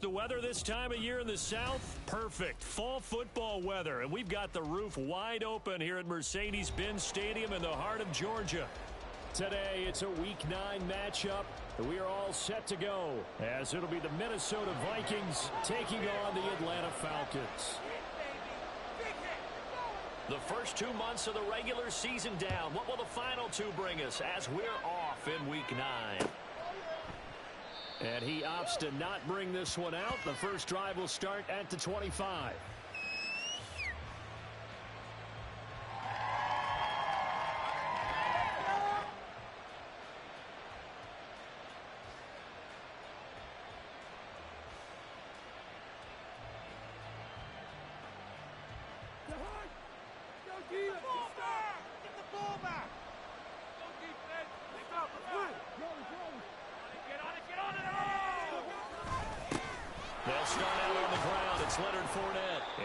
the weather this time of year in the South? Perfect. Fall football weather. And we've got the roof wide open here at Mercedes-Benz Stadium in the heart of Georgia. Today, it's a Week 9 matchup. We are all set to go, as it'll be the Minnesota Vikings taking on the Atlanta Falcons. The first 2 months of the regular season down. What will the final 2 bring us as we're off in Week 9? And he opts to not bring this one out. The first drive will start at the 25.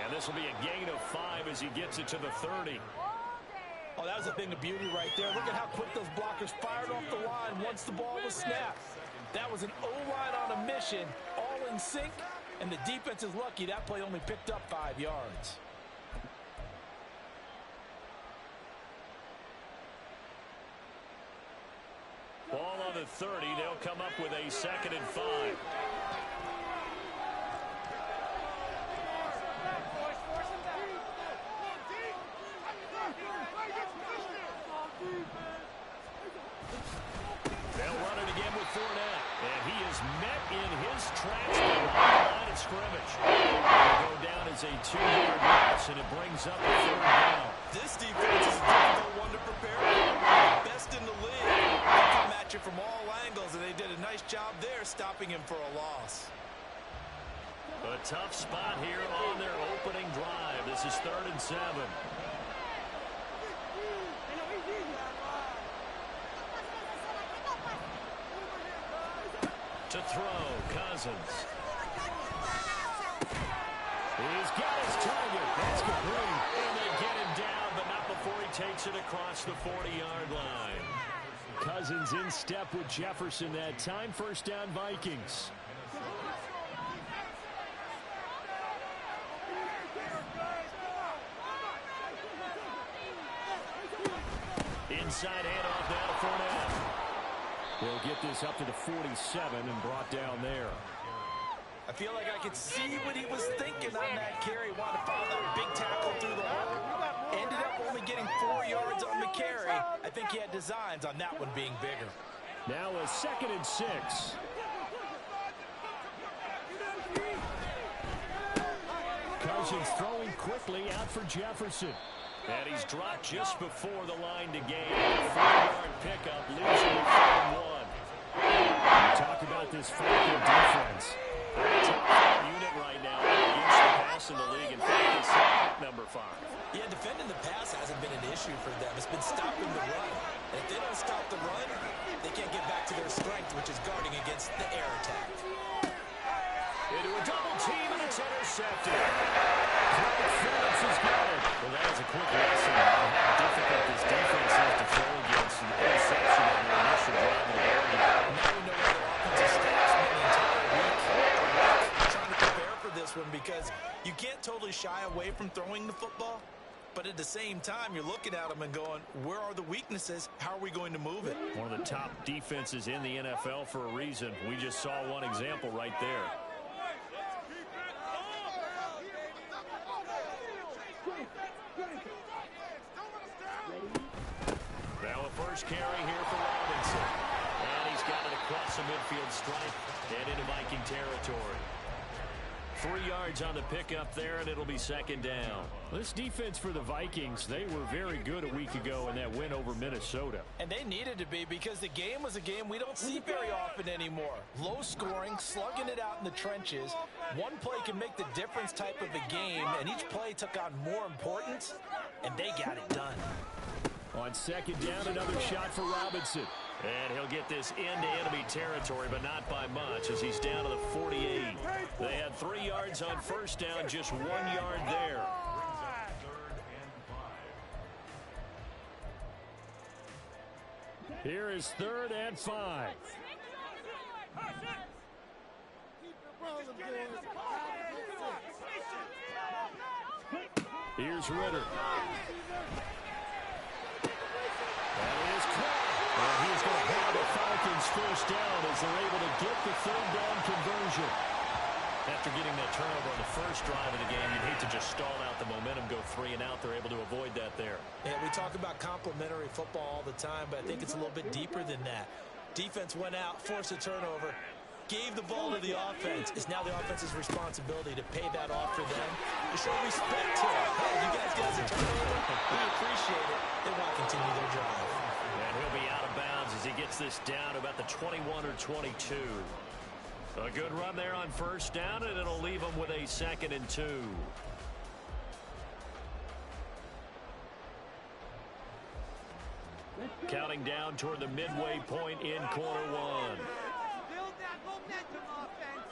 And this will be a gain of 5 as he gets it to the 30. Oh, that was a thing of beauty right there. Look at how quick those blockers fired off the line once the ball was snapped. That was an O-line on a mission, all in sync, and the defense is lucky that play only picked up 5 yards. Ball on the 30. They'll come up with a 2nd and 5. They'll run it again with Fournette. And he is met in his tracks behind the line of scrimmage. It'll go down as a 2-yard loss, and it brings up a 3rd down. This defense is a difficult one to prepare for. Best in the league. They come at you from all angles, and they did a nice job there stopping him for a loss. A tough spot here on their opening drive. This is 3rd and 7. To throw, Cousins. He's got his target. That's complete. And they get him down, but not before he takes it across the 40-yard line. Cousins in step with Jefferson that time. 1st down, Vikings. Inside handoff now to Fournette. They'll get this up to the 47 and brought down there. I feel like I could see what he was thinking on that carry. Wanted to follow that big tackle through the hole. Ended up only getting 4 yards on the carry. I think he had designs on that one being bigger. Now a 2nd and 6. Cousins throwing quickly out for Jefferson. And he's dropped just before the line to gain. 4-yard pickup, losing the 3rd and 1. Talk about this Falcon defense. Top unit right now against the pass in the league. In fact, it's number 5. Yeah, defending the pass hasn't been an issue for them. It's been stopping the run. And if they don't stop the run, they can't get back to their strength, which is guarding against the air attack. Into a double team, and it's intercepted. Phillips has got it. Well, that was a quick lesson on how difficult this defense is to throw against an interception on their initial drive of the game. Now we know what their offensive staff's been the entire week. Trying to prepare for this one because you can't totally shy away from throwing the football. But at the same time, you're looking at them and going, where are the weaknesses? How are we going to move it? One of the top defenses in the NFL for a reason. We just saw one example right there. Now a first carry here for Robinson. And he's got it across the midfield stripe and into Viking territory. 3 yards on the pickup there, and it'll be 2nd down. This defense for the Vikings, they were very good a week ago in that win over Minnesota. And they needed to be because the game was a game we don't see very often anymore. Low scoring, slugging it out in the trenches. One play can make the difference type of a game, and each play took on more importance, and they got it done. On 2nd down, another shot for Robinson. And he'll get this into enemy territory, but not by much as he's down to the 48. They had 3 yards on 1st down, just 1 yard there. Here is 3rd and 5. Here's Ritter. That is caught. And he's going to have the Falcons first down as they're able to get the third down conversion. After getting that turnover on the first drive of the game, you'd hate to just stall out the momentum, go 3 and out. They're able to avoid that there. Yeah, we talk about complementary football all the time, but I think it's a little bit deeper than that. Defense went out, forced a turnover, gave the ball to the offense. It's now the offense's responsibility to pay that off for them, to show respect to them. Hey, you guys get us a turnover. We appreciate it. They want to continue their drive. And he'll be out of bounds as he gets this down to about the 21 or 22. A good run there on first down, and it'll leave him with a 2nd and 2. Counting down toward the midway point in quarter 1. Build that momentum offense.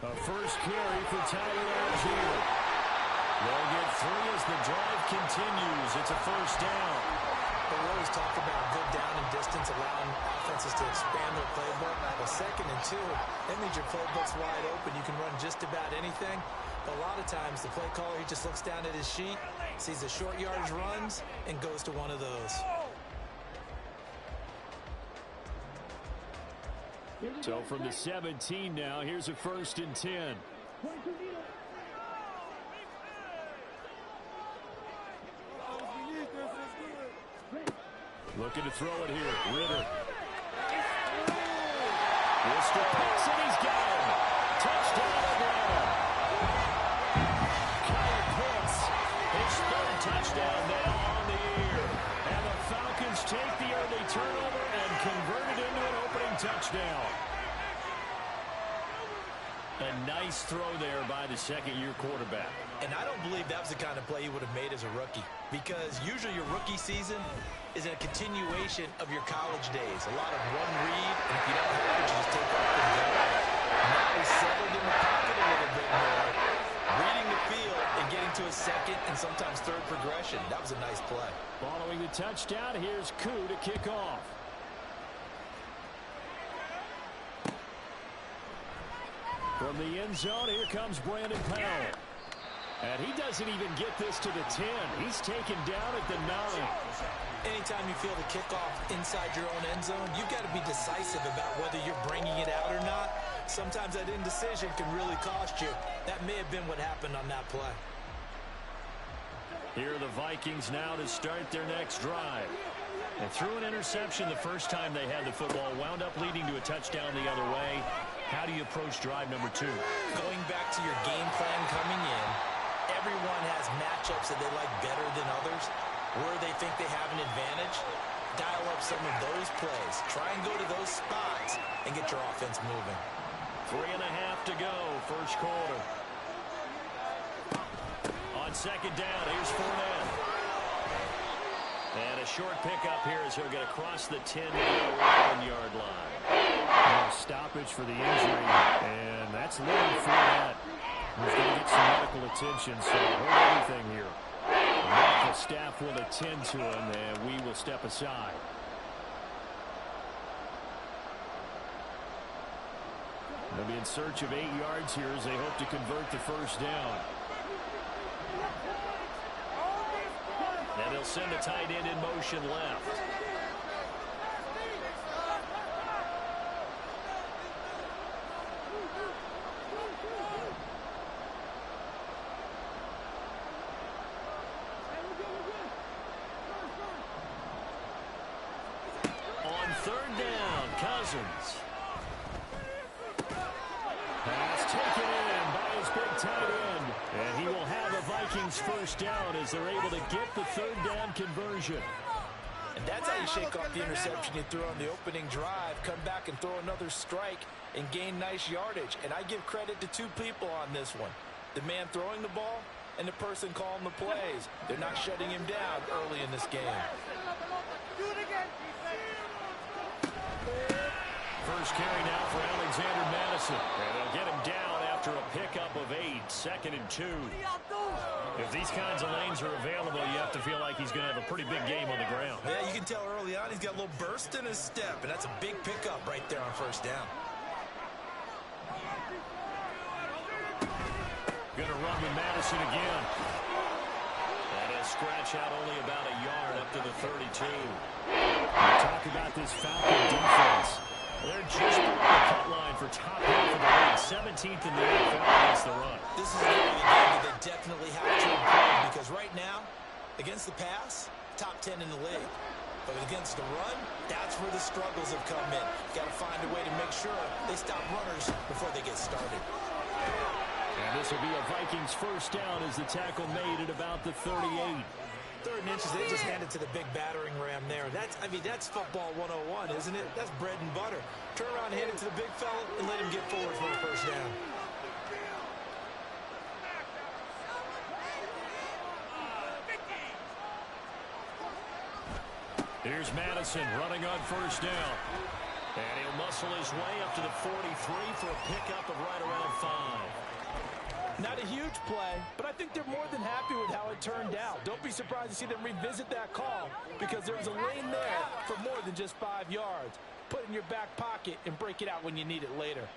A first carry for Tyler Algier. They'll get 3 as the drive continues. It's a first down. But we always talk about good down and distance, allowing offenses to expand their playbook. Well, 2nd and 2, that means your playbook's wide open. You can run just about anything. But a lot of times, the play caller, he just looks down at his sheet, sees the short yardage runs, and goes to one of those. So from the 17 now, here's a 1st and 10. Looking to throw it here. Ritter. Worcester picks it. He's got him. Touchdown Atlanta. Kyle Pitts, his 3rd touchdown now on the year. And the Falcons take the early turnover and convert it into an opening touchdown. A nice throw there by the 2nd-year quarterback. And I don't believe that was the kind of play he would have made as a rookie, because usually your rookie season is a continuation of your college days. A lot of one read, and if you don't have it, you just take off and go. Now he's settled in the pocket a little bit more, reading the field and getting to a 2nd and sometimes 3rd progression. That was a nice play. Following the touchdown, here's Koo to kick off. From the end zone, here comes Brandon Powell. And he doesn't even get this to the 10. He's taken down at the 9. Anytime you feel the kickoff inside your own end zone, you've got to be decisive about whether you're bringing it out or not. Sometimes that indecision can really cost you. That may have been what happened on that play. Here are the Vikings now to start their next drive. And threw an interception the first time they had the football, wound up leading to a touchdown the other way. How do you approach drive number 2? Going back to your game plan coming in, everyone has matchups that they like better than others, where they think they have an advantage. Dial up some of those plays. Try and go to those spots and get your offense moving. 3.5 to go, first quarter. On 2nd down, here's Fournette. And a short pickup here as he'll get across the 10-yard line. No stoppage for the injury, and that's Leonard Fournette. He's going to get some medical attention, so hold everything here. The medical staff will attend to him, and we will step aside. They'll be in search of 8 yards here as they hope to convert the first down. And they'll send the tight end in motion left. On 3rd down, Cousins. Pass taken in by his big tight end. And he will have a Vikings first down as they're able to get the 3rd down conversion. And that's how you shake off the interception you threw on the opening drive, come back and throw another strike and gain nice yardage. And I give credit to 2 people on this one. The man throwing the ball and the person calling the plays. They're not shutting him down early in this game. Do it again. First carry now for Alexander Madison. And they'll get him down after a pickup of 8. 2nd and 2. If these kinds of lanes are available, you have to feel like he's going to have a pretty big game on the ground. Yeah, you can tell early on he's got a little burst in his step, and that's a big pickup right there on first down. Going to run with Madison again. And he'll scratch out only about a yard up to the 32. We'll talk about this Falcon defense. They're just below the cut line for top half of the league, 17th in the NFL against the run. This is an area of the game that they definitely have to improve because right now, against the pass, top 10 in the league. But against the run, that's where the struggles have come in. Got to find a way to make sure they stop runners before they get started. And this will be a Vikings first down as the tackle made at about the 38. 3rd and inches, they just handed to the big battering ram there. That's football 101, isn't it? That's bread and butter. Turn around and hand it to the big fella and let him get forward for a first down. Here's Madison running on first down. And he'll muscle his way up to the 43 for a pickup of right around 5. Not a huge play, but I think they're more than happy with how it turned out. Don't be surprised to see them revisit that call because there was a lane there for more than just 5 yards. Put it in your back pocket and break it out when you need it later.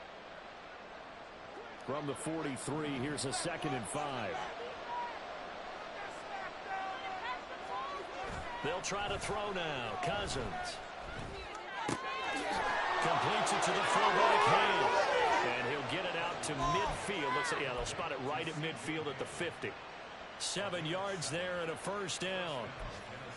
From the 43, here's a 2nd and 5. They'll try to throw now. Cousins. Completes it to the fullback hand. And he'll get it out to midfield. Looks like, yeah, they'll spot it right at midfield at the 50. 7 yards there and a first down.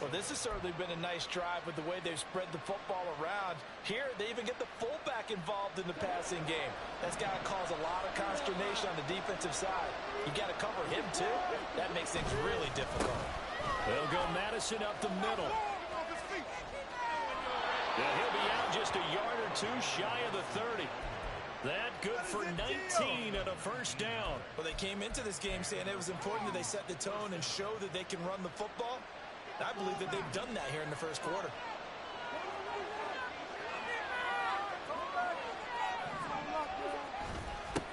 Well, this has certainly been a nice drive with the way they've spread the football around. Here, they even get the fullback involved in the passing game. That's got to cause a lot of consternation on the defensive side. You got to cover him, too. That makes things really difficult. They'll go Madison up the middle. And he'll be out just a yard or two shy of the 30. That good for 19 and a first down. Well, they came into this game saying it was important that they set the tone and show that they can run the football. I believe that they've done that here in the first quarter.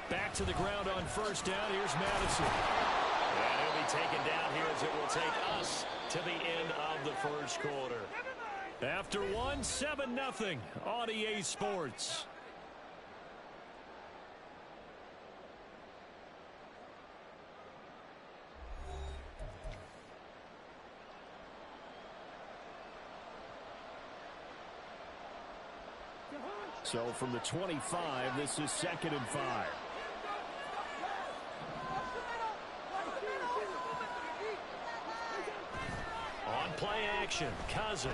Back to the ground on first down. Here's Madison. And he'll be taken down here as it will take us to the end of the first quarter. After 1, 7-0 on EA Sports. So from the 25, this is 2nd and 5. On play action, Cousins.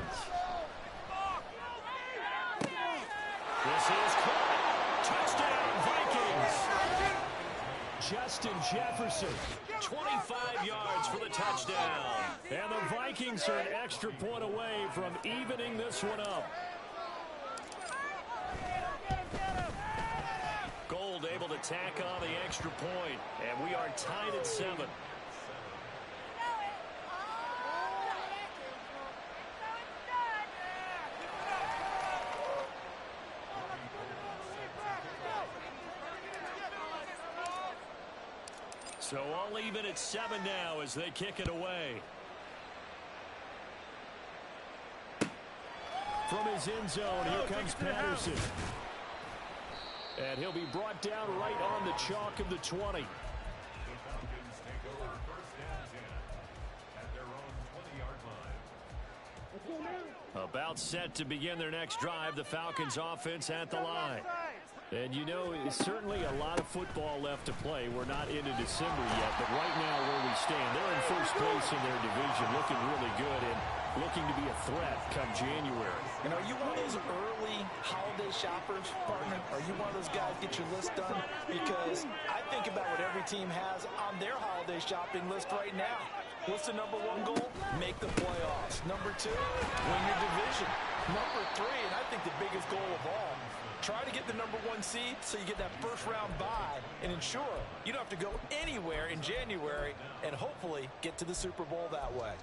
This is caught. Touchdown, Vikings. Justin Jefferson, 25 yards for the touchdown. And the Vikings are an extra point away from evening this one up. Gold able to tack on the extra point, and we are tied at 7. So all even at 7 now as they kick it away. From his end zone, here comes Patterson. And he'll be brought down right on the chalk of the 20. About set to begin their next drive, the Falcons offense at the line. And you know, certainly a lot of football left to play. We're not into December yet, but right now where we stand, they're in first place in their division, looking really good and looking to be a threat come January. And are you one of those early holiday shoppers, partner? Are you one of those guys get your list done? Because I think about what every team has on their holiday shopping list right now. What's the number 1 goal? Make the playoffs. Number 2, win your division. Number 3, and I think the biggest goal of all, try to get the number 1 seed so you get that first round bye and ensure you don't have to go anywhere in January and hopefully get to the Super Bowl that way.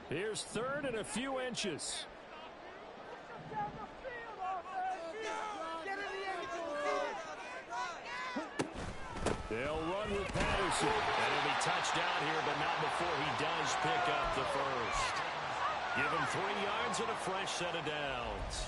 Here's 3rd and a few inches. They'll run with Patterson. And he'll be touched out here, but not before he does pick up the first. Give him 3 yards and a fresh set of downs.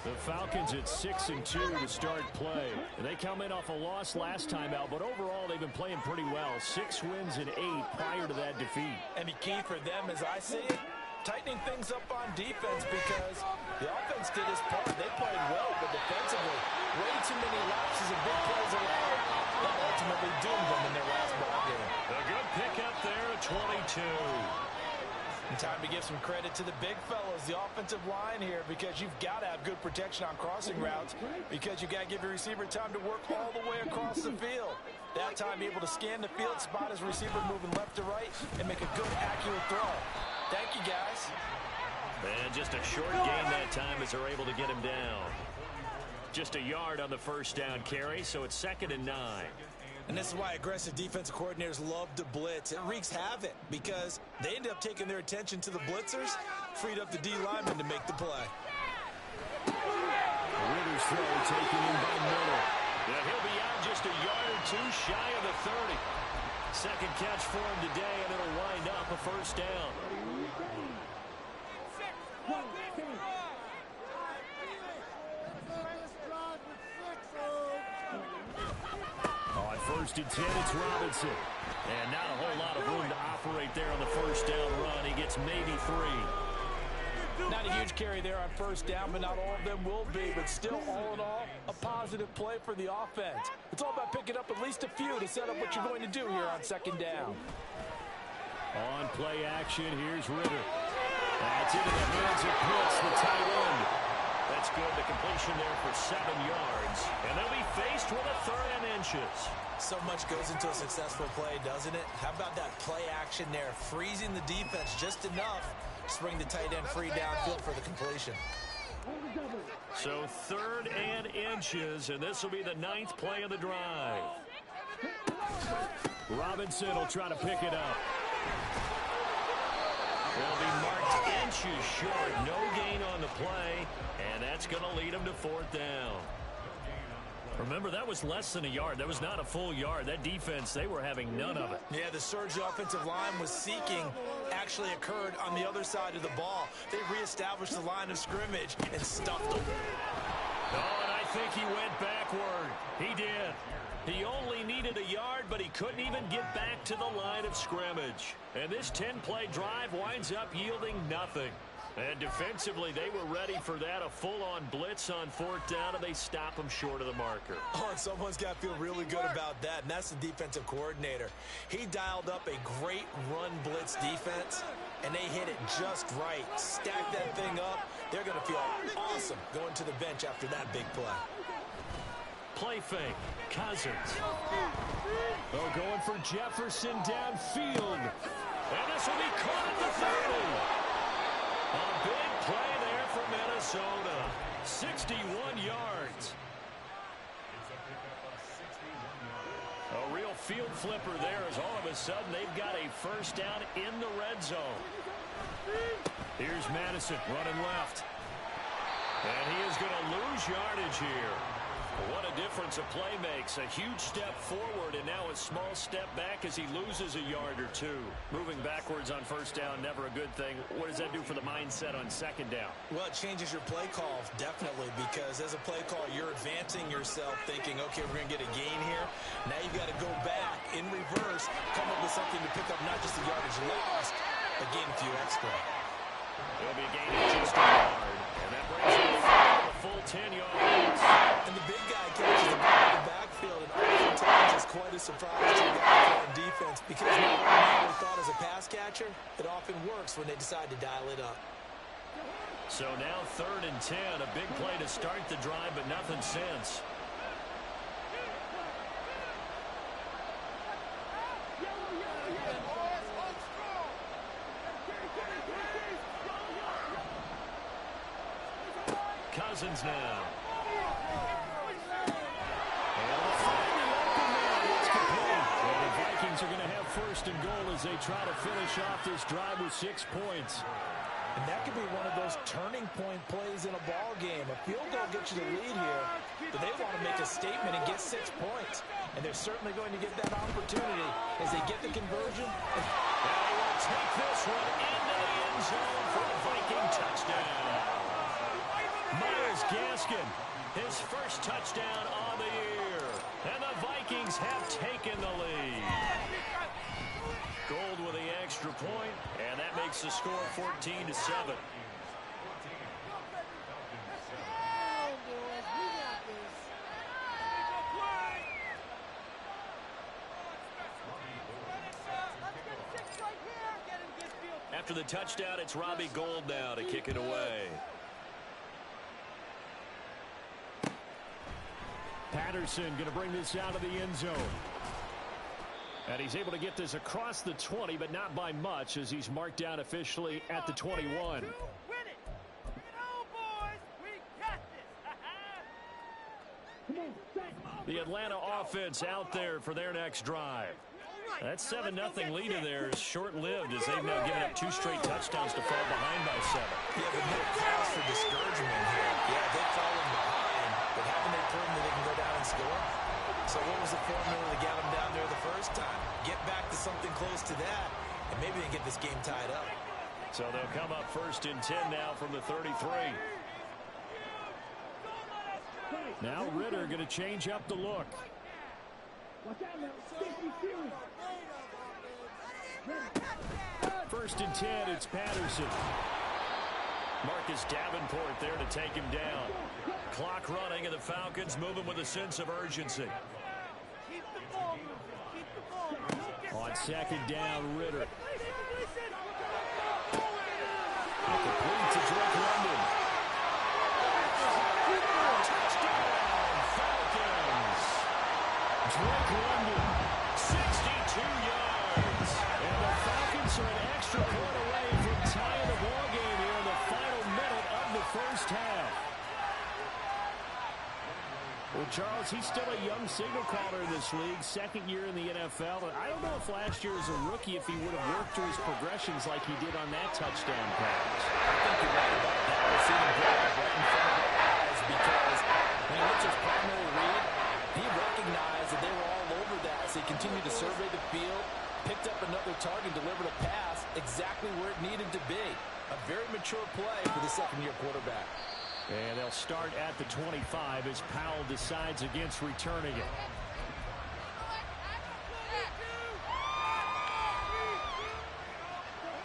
The Falcons at 6-2 to start play. And they come in off a loss last time out, but overall they've been playing pretty well. 6 wins and 8 prior to that defeat. And the key for them, as I see it, tightening things up on defense, because the offense did its part. They played well, but defensively, way too many lapses and big plays allowed. That ultimately doomed them in their last ball game. A good pickup there at 22. And time to give some credit to the big fellas, the offensive line here, because you've got to have good protection on crossing routes, because you've got to give your receiver time to work all the way across the field. That time able to scan the field, spot his receiver moving left to right, and make a good, accurate throw. Thank you, guys. And just a short gain that time as they're able to get him down. Just a yard on the first down carry, so it's 2nd and 9. And this is why aggressive defensive coordinators love to blitz. It wreaks havoc because they end up taking their attention to the blitzers, freed up the D lineman to make the play. Ritter's throw taken in by Miller. Yeah, he'll be out just a yard or 2 shy of the 30. Second catch for him today, and it'll wind up a first down. On 1st and 10, it's Robinson. And not a whole lot of room to operate there on the first down run. He gets maybe 3. Not a huge carry there on first down, but not all of them will be. But still, all in all, a positive play for the offense. It's all about picking up at least a few to set up what you're going to do here on 2nd down. On play action, here's Ritter. That's into the hands of Pitts, the tight end. That's good. The completion there for 7 yards. And they'll be faced with a 3rd and inches. So much goes into a successful play, doesn't it? How about that play action there, freezing the defense just enough to bring the tight end free downfield for the completion. So 3rd and inches, and this will be the 9th play of the drive. Robinson will try to pick it up. They'll be marked inches short. No gain on the play, and that's going to lead them to 4th down. Remember, that was less than a yard. That was not a full yard. That defense, they were having none of it. Yeah, the surge the offensive line was seeking actually occurred on the other side of the ball. They reestablished the line of scrimmage and stuffed them. Oh, and I think he went backward. He did. He only needed a yard, but he couldn't even get back to the line of scrimmage. And this 10-play drive winds up yielding nothing. And defensively, they were ready for that, a full-on blitz on 4th down, and they stop him short of the marker. Oh, and someone's got to feel really good about that, and that's the defensive coordinator. He dialed up a great run blitz defense, and they hit it just right. Stack that thing up. They're going to feel awesome going to the bench after that big play. Play fake. Cousins. Oh, going for Jefferson downfield. And this will be caught at the 30. A big play there for Minnesota. 61 yards. A real field flipper there as all of a sudden they've got a first down in the red zone. Here's Madison running left. And he is going to lose yardage here. What a difference a play makes. A huge step forward and now a small step back as he loses a yard or 2. Moving backwards on first down, never a good thing. What does that do for the mindset on 2nd down? Well, it changes your play call, definitely, because as a play call, you're advancing yourself thinking, okay, we're going to get a gain here. Now you've got to go back in reverse, come up with something to pick up not just the yardage lost, but gain a few extra. It'll be a gain of just a yard. And that brings him a full 10 yards. And the big guy catches the ball in the backfield, and oftentimes it's quite a surprise to the guy on defense because not only thought as a pass catcher, it often works when they decide to dial it up. So now 3rd and 10, a big play to start the drive, but nothing since. Cousins now. And the Vikings are going to have 1st and goal as they try to finish off this drive with 6 points. And that could be one of those turning point plays in a ball game. A field goal gets you the lead here, but they want to make a statement and get 6 points. And they're certainly going to get that opportunity as they get the conversion. And he will take this one into the end zone for a Viking touchdown. Myles Gaskin, his first touchdown on the year. And the Vikings have taken the lead. Gold with the extra point, and that makes the score 14-7. After the touchdown, it's Robbie Gould now to kick it away. Patterson going to bring this out of the end zone. And he's able to get this across the 20, but not by much, as he's marked down officially at the 21. The Atlanta offense out there for their next drive. That 7-0 lead of theirs short-lived, as they've now given up 2 straight touchdowns to fall behind by 7. Yeah, but no cause for discouragement here. Yeah, they've fallen behind, but haven't they proven that they can go down and score? So what was the formula that got them down there the first time? Get back to something close to that, and maybe they get this game tied up. So they'll come up 1st and 10 now from the 33. Now Ritter going to change up the look. 1st and 10, it's Patterson. Marcus Davenport there to take him down. Clock running, and the Falcons moving with a sense of urgency. On 2nd down, Ritter. Complete to Drake London. Touchdown, Falcons. Drake London, 62 yards. And the Falcons are an extra point away from tying the ball game here in the final minute of the first half. Well, Charles, he's still a young signal caller in this league, 2nd year in the NFL. And I don't know if last year as a rookie, if he would have worked through his progressions like he did on that touchdown pass. I think you're right about that. We're seeing him go right in front of our eyes because when he hits his primary read, he recognized that they were all over that. So he continued to survey the field, picked up another target, delivered a pass exactly where it needed to be. A very mature play for the 2nd-year quarterback. And they'll start at the 25 as Powell decides against returning it.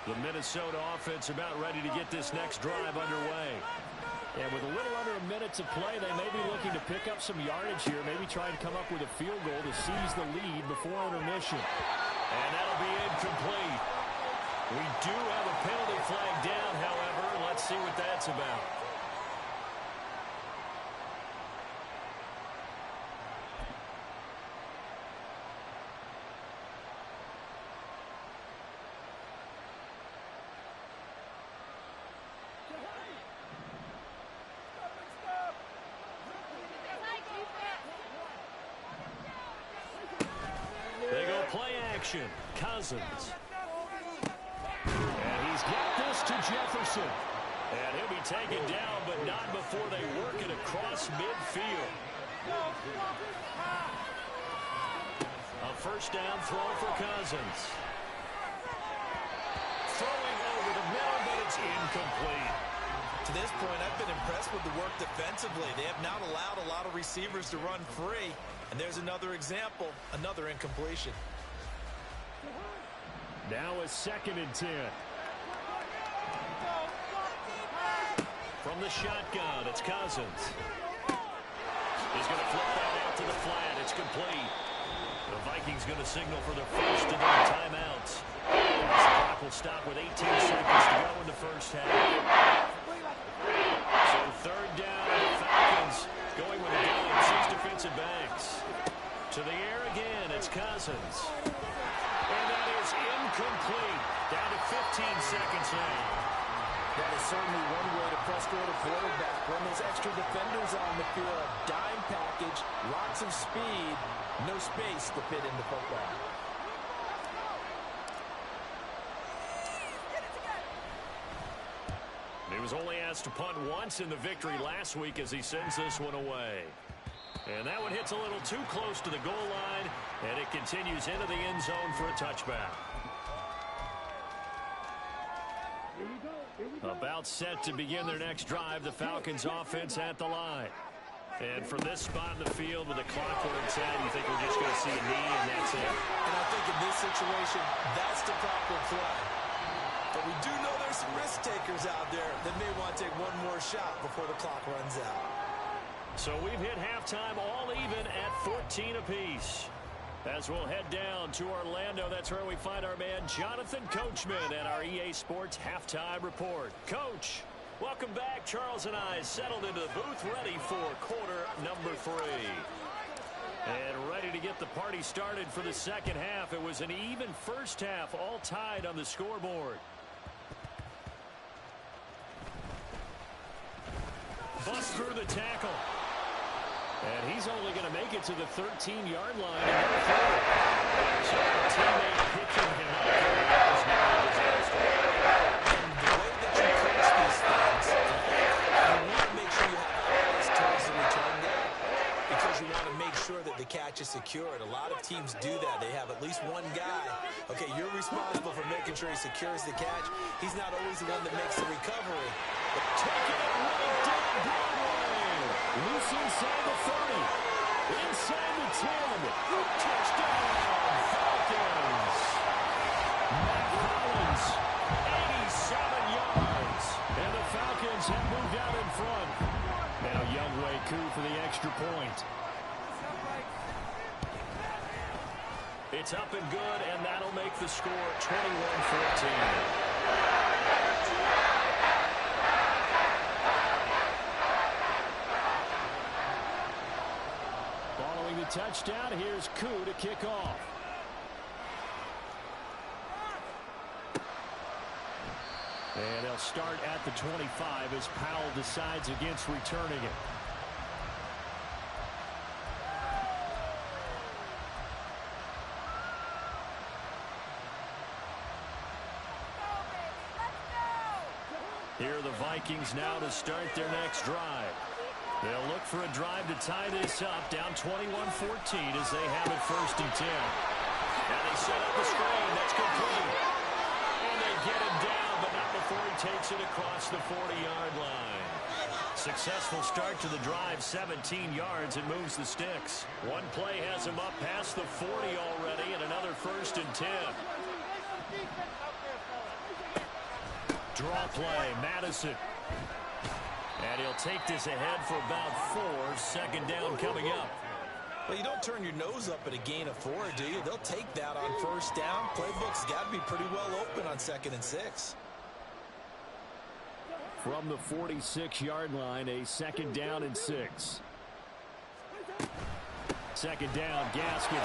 The Minnesota offense about ready to get this next drive underway. And with a little under a minute to play, they may be looking to pick up some yardage here, maybe try and come up with a field goal to seize the lead before intermission. And that'll be incomplete. We do have a penalty flag down, however. Let's see what that's about. They go play action. Cousins. And he's got this to Jefferson. And he'll be taken down, but not before they work it across midfield. A 1st down throw for Cousins. Throwing over the middle, but it's incomplete. To this point, I've been impressed with the work defensively. They have not allowed a lot of receivers to run free. And there's another example, another incompletion. Now a 2nd and 10. From the shotgun, it's Cousins. He's going to flip that out to the flat. It's complete. The Vikings going to signal for their first of their timeouts. The clock will stop with 18 seconds to go in the first half. So 3rd down, the Falcons going with a down of 6 defensive backs. To the air again, it's Cousins. And that is incomplete. Down to 15 seconds now. That is certainly one way to frustrate a quarterback. Run those extra defenders on the field. Dime package, lots of speed, no space to fit into football. He was only asked to punt once in the victory last week as he sends this one away. And that one hits a little too close to the goal line, and it continues into the end zone for a touchback. About set to begin their next drive, the Falcons offense at the line. And from this spot in the field with the clock where it's at, you think we're just going to see a knee and that's it? And I think in this situation, that's the proper play. But we do know there's some risk takers out there that may want to take one more shot before the clock runs out. So we've hit halftime all even at 14 apiece. As we'll head down to Orlando, that's where we find our man Jonathan Coachman at our EA Sports Halftime Report. Coach, welcome back. Charles and I settled into the booth, ready for quarter number 3. And ready to get the party started for the second half. It was an even first half, all tied on the scoreboard. Bust through the tackle. And he's only going to make it to the 13-yard line. So teammate picking him up there was not a disaster. And the way that you coach these things, you want to make sure you have eyes towards the return guy because you want to make sure that the catch is secured. A lot of teams do that. They have at least one guy. Okay, you're responsible for making sure he secures the catch. He's not always the one that makes the recovery. But taking it right down Broadway. Loose inside the 30. Inside the 10. Touchdown, Falcons. Matt Collins, 87 yards. And the Falcons have moved out in front. Now Younghoe Koo for the extra point. It's up and good, and that'll make the score 21-14. Touchdown. Here's Koo to kick off. And they'll start at the 25 as Powell decides against returning it. Here are the Vikings now to start their next drive. They'll look for a drive to tie this up, down 21-14 as they have it 1st and 10. Now they set up the screen. That's complete. And they get him down, but not before he takes it across the 40-yard line. Successful start to the drive, 17 yards, and moves the sticks. One play has him up past the 40 already, and another 1st and 10. Draw play, Madison. And he'll take this ahead for about 4. 2nd down coming up. Well, you don't turn your nose up at a gain of 4, do you? They'll take that on 1st down. Playbook's got to be pretty well open on 2nd and 6. From the 46-yard line, a 2nd down and 6. 2nd down, Gaskin.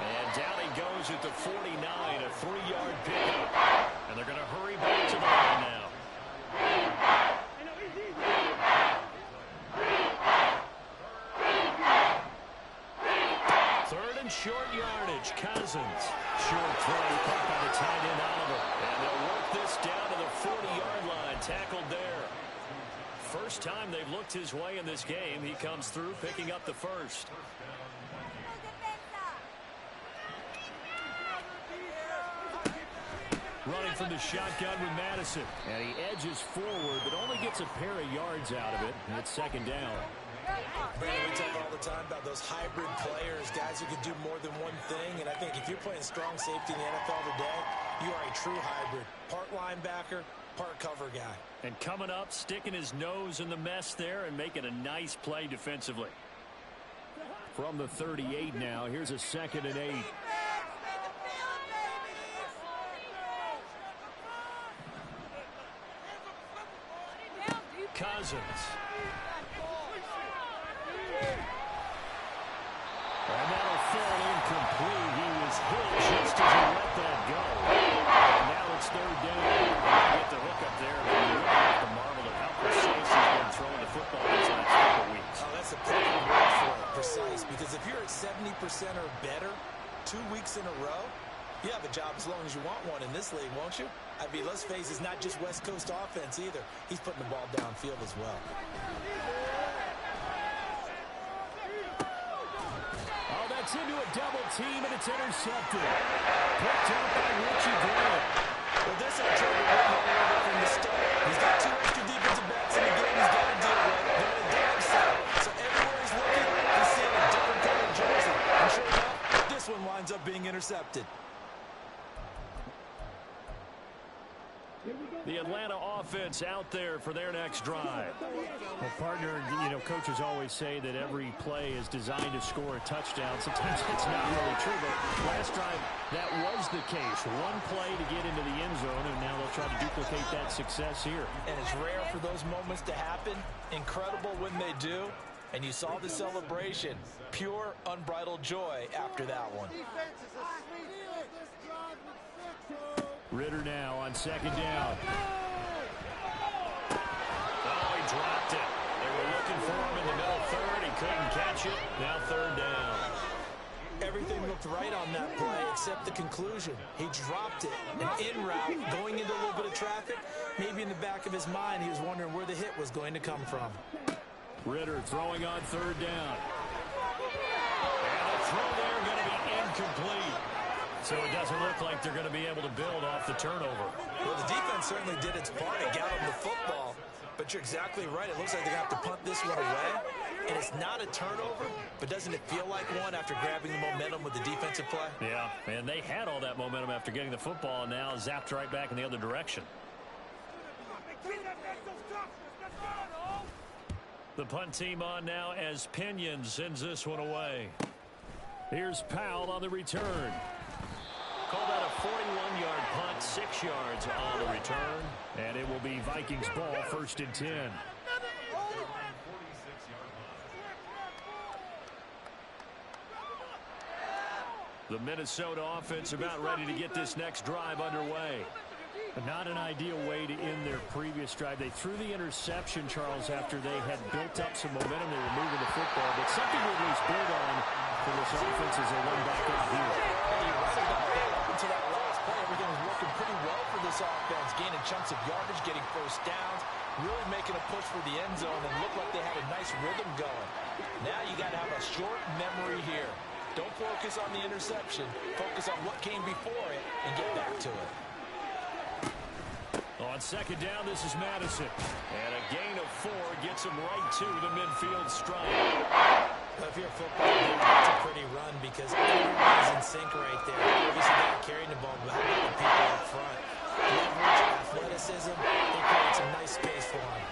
And down he goes at the 49, a 3-yard pickup. And they're going to hurry back to the line now. Short yardage, Cousins. Short throw caught by the tight end Oliver. And they'll work this down to the 40-yard line, tackled there. First time they've looked his way in this game. He comes through picking up the 1st. Running from the shotgun with Madison. And he edges forward, but only gets a pair of yards out of it. And it's 2nd down. Brandon, we talk all the time about those hybrid players, guys who can do more than one thing. And I think if you're playing strong safety in the NFL today, you are a true hybrid. Part linebacker, part cover guy. And coming up, sticking his nose in the mess there and making a nice play defensively. From the 38 now, here's a 2nd and 8. Cousins. And that'll fall incomplete. He was hit just as he let that go. And now it's 3rd down. Get the hook up there. But you really have to marvel at how precise he's been throwing the football these last couple weeks. Oh, that's a perfect word for it, precise. Because if you're at 70% or better 2 weeks in a row, you have a job as long as you want one in this league, won't you? I mean, let's face it, it's not just West Coast offense either. He's putting the ball downfield as well. Gets into a double team, and it's intercepted. Picked up by Richie Graham. Well, this is a trouble from the start. He's got 2 extra defensive backs in the game he's got to deal with. They're on the damn side. So everywhere he's looking, he's seeing a different color jersey. And sure enough, this one winds up being intercepted. The Atlanta offense out there for their next drive. Well, partner, you know, coaches always say that every play is designed to score a touchdown. Sometimes it's not really true, but last drive, that was the case. One play to get into the end zone, and now they'll try to duplicate that success here. And it's rare for those moments to happen. Incredible when they do. And you saw the celebration. Pure, unbridled joy after that one. Ritter now on second down. Oh, he dropped it. They were looking for him in the middle third. He couldn't catch it. Now third down. Everything looked right on that play except the conclusion. He dropped it. An in route, going into a little bit of traffic. Maybe in the back of his mind, he was wondering where the hit was going to come from. Ritter throwing on third down. And the throw there going to be incomplete. So it doesn't look like they're going to be able to build off the turnover. Well, the defense certainly did its part. It got him the football. But you're exactly right. It looks like they're going to have to punt this one away. And it's not a turnover, but doesn't it feel like one after grabbing the momentum with the defensive play? Yeah, and they had all that momentum after getting the football, and now zapped right back in the other direction. The punt team on now as Pinion sends this one away. Here's Powell on the return. Call that a 41-yard punt, 6 yards on the return. And it will be Vikings ball, 1st and 10. The Minnesota offense about ready to get this next drive underway. But not an ideal way to end their previous drive. They threw the interception, Charles, after they had built up some momentum. They were moving the football, but something to at least build on for this offense as they run back out here. Up until that last play, everything was working pretty well for this offense, gaining chunks of yardage, getting first downs, really making a push for the end zone, and looked like they had a nice rhythm going. Now you got to have a short memory here. Don't focus on the interception. Focus on what came before it and get back to it. On second down, this is Madison. And a gain of 4 gets him right to the midfield stripe. Well, if you're a football team, that's a pretty run because everybody's in sync right there. Obviously, they're carrying the ball, but how about the people up front? Leverage, athleticism, they create some nice space for him.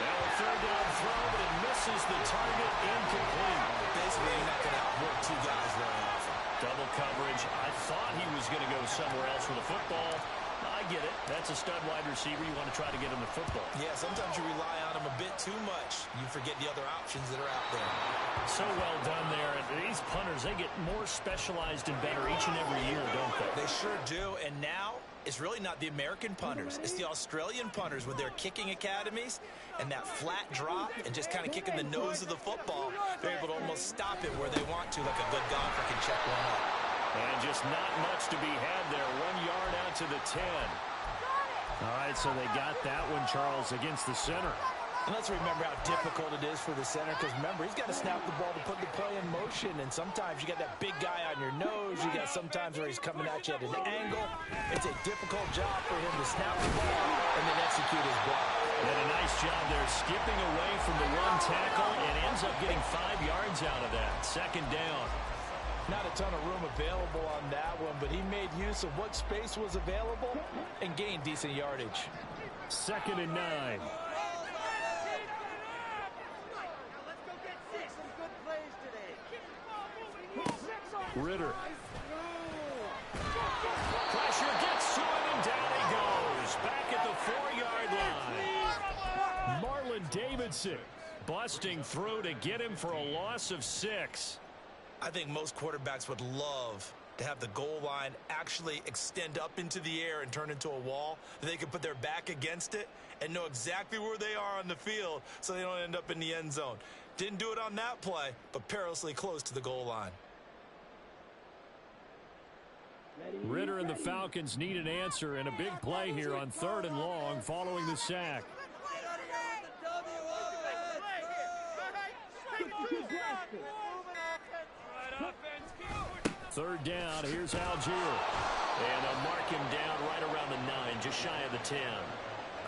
Now a third down throw, but it misses the target, incomplete. Basically, you're not going to outwork 2 guys very often. Double coverage. I thought he was going to go somewhere else with the football. I get it. That's a stud wide receiver. You want to try to get him the football. Yeah, sometimes you rely on him a bit too much. You forget the other options that are out there. So well done there. And these punters, they get more specialized and better each and every year, don't they? They sure do. And now it's really not the American punters. It's the Australian punters with their kicking academies and that flat drop and just kind of kicking the nose of the football. They're able to almost stop it where they want to, like a good golfer can check one up. And just not much to be had there. 1 yard out to the 10. All right, so they got that one, Charles, against the center. And let's remember how difficult it is for the center because, remember, he's got to snap the ball to put the play in motion. And sometimes you got that big guy on your nose. You got sometimes where he's coming at you at an angle. It's a difficult job for him to snap the ball and then execute his block. And a nice job there, skipping away from the run tackle and ends up getting 5 yards out of that. Second down. Not a ton of room available on that one, but he made use of what space was available and gained decent yardage. 2nd and 9. Ritter. Pressure gets to him, and down he goes. Back at the 4-yard line. Marlon Davidson busting through to get him for a loss of 6. I think most quarterbacks would love to have the goal line actually extend up into the air and turn into a wall. They can put their back against it and know exactly where they are on the field so they don't end up in the end zone. Didn't do it on that play, but perilously close to the goal line. Ritter and the Falcons need an answer and a big play here on 3rd and long following the sack. Third down, here's Algier. And they'll mark him down right around the 9, just shy of the 10.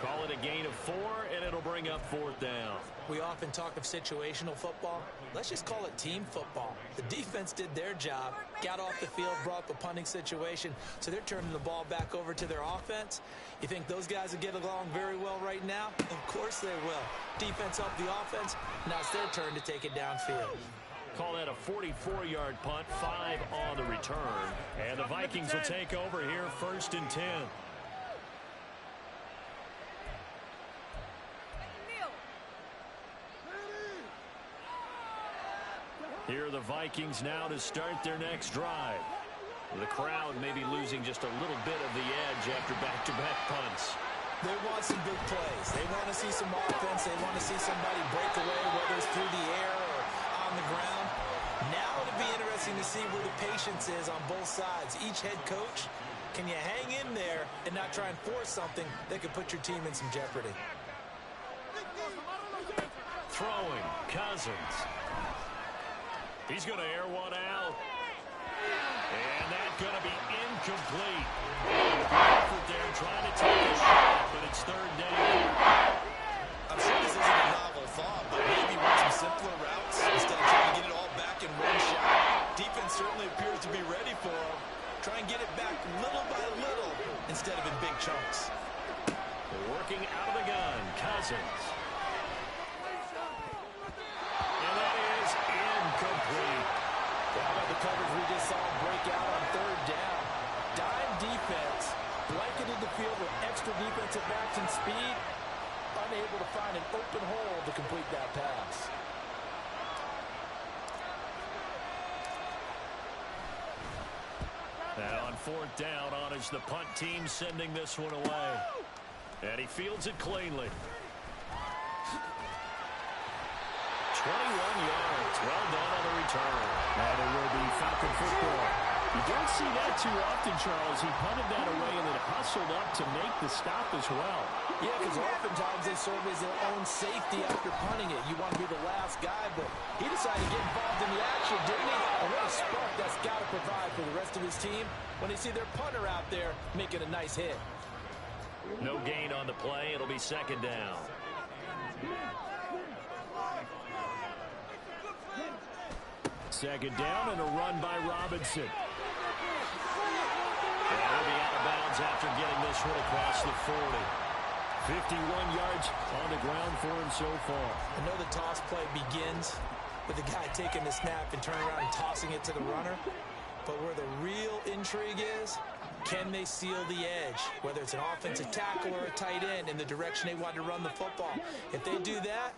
Call it a gain of 4, and it'll bring up fourth down. We often talk of situational football. Let's just call it team football. The defense did their job, got off the field, brought up a punting situation, so they're turning the ball back over to their offense. You think those guys will get along very well right now? Of course they will. Defense helped the offense. Now it's their turn to take it downfield. Call that a 44-yard punt, 5 on the return. And the Vikings will take over here, 1st and 10. Here are the Vikings now to start their next drive. The crowd may be losing just a little bit of the edge after back-to-back punts. They want some big plays. They want to see some offense. They want to see somebody break away, whether it's through the air or on the ground. Now it'll be interesting to see where the patience is on both sides. Each head coach, can you hang in there and not try and force something that could put your team in some jeopardy? Throwing, Cousins. He's going to air one out. And that's going to be incomplete. Effort there trying to take a shot, but it's third down. I'm sure this isn't a novel thought, but maybe run some simpler routes instead of trying to get it all back in one shot. Defense certainly appears to be ready for him. Try and get it back little by little instead of in big chunks. Working out of the gun, Cousins. And that is incomplete. How about the coverage we just saw break out on third down? Dime defense, blanketed the field with extra defensive backs and speed, unable to find an open hole to complete that pass. And on fourth down, honors the punt team, sending this one away. And he fields it cleanly. 21 yards. Well done on the return. And it will be Falcon football. You don't see that too often, Charles. He punted that away and then hustled up to make the stop as well. Yeah, because oftentimes they serve as their own safety after punting it. You want to be the last guy, but he decided to get involved in the action, didn't he? And what a spark that's got to provide for the rest of his team when they see their punter out there making a nice hit. No gain on the play. It'll be second down. Second down and a run by Robinson. And he'll be out of bounds after getting this one across the 40. 51 yards on the ground for him so far. I know the toss play begins with the guy taking the snap and turning around and tossing it to the runner. But where the real intrigue is, can they seal the edge? Whether it's an offensive tackle or a tight end in the direction they want to run the football. If they do that,